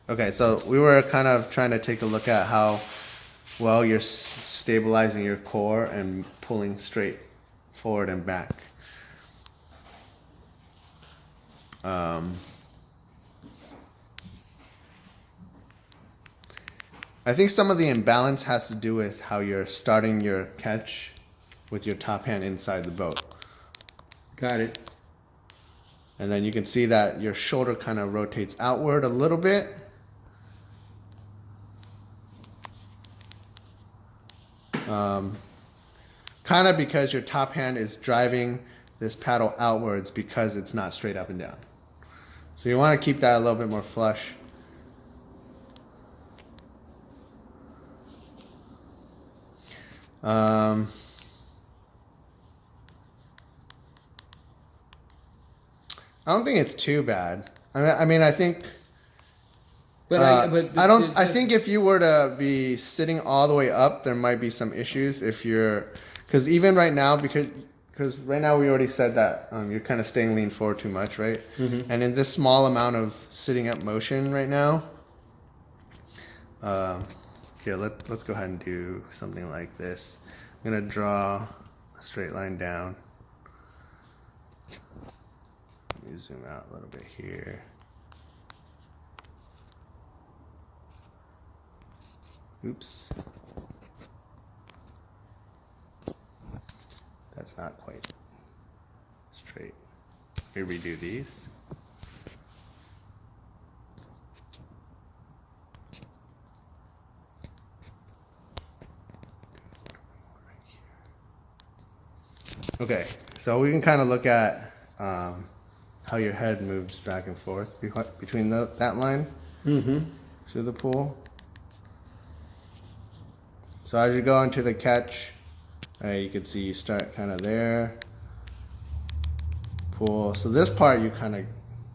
Okay, so we were kind of trying to take a look at how well you're stabilizing your core and pulling straight forward and back. I think some of the imbalance has to do with how you're starting your catch with your top hand inside the boat. Got it. And then you can see that your shoulder kind of rotates outward a little bit. Kind of because your top hand is driving this paddle outwards because it's not straight up and down. So you want to keep that a little bit more flush. I don't think it's too bad. I mean, I think. I think if you were to be sitting all the way up, there might be some issues. If you're, because even right now, because right now we already said that you're kind of staying lean forward too much, right? Mm-hmm. And in this small amount of sitting up motion right now, here let's go ahead and do something like this. I'm gonna draw a straight line down. Let me zoom out a little bit here. Oops. That's not quite straight. Here we do these. Okay, so we can kind of look at how your head moves back and forth between that line to the pool. So as you go into the catch, you can see you start kind of there, pull. So this part you kind of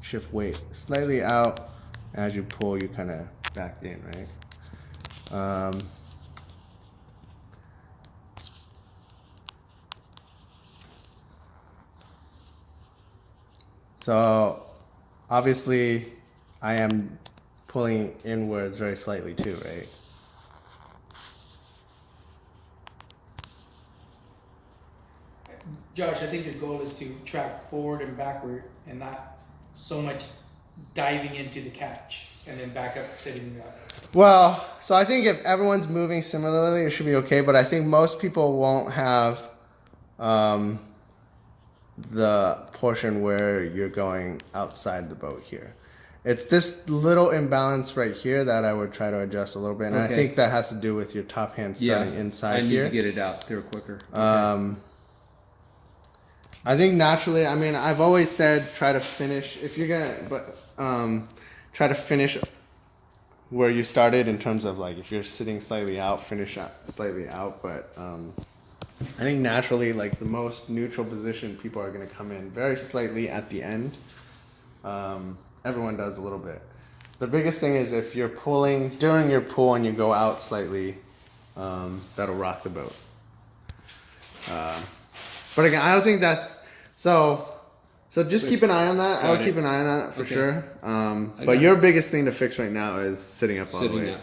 shift weight slightly out. As you pull, you kind of back in, right? So obviously I am pulling inwards very slightly too, right? Josh, I think your goal is to track forward and backward and not so much diving into the catch and then back up sitting up. Well, so I think if everyone's moving similarly, it should be okay, but I think most people won't have the portion where you're going outside the boat here. It's this little imbalance right here that I would try to adjust a little bit, and I think that has to do with your top hand starting inside here. I need to get it out there quicker. I think naturally, I mean, I've always said try to finish, if you're gonna, try to finish where you started in terms of like, if you're sitting slightly out, finish slightly out, but I think naturally, like the most neutral position, people are gonna come in very slightly at the end. Everyone does a little bit. The biggest thing is if you're pulling, during your pull and you go out slightly, that'll rock the boat. But again, I don't think that's so just keep an eye on that. I would keep an eye on that for sure. But your biggest thing to fix right now is sitting up all the way.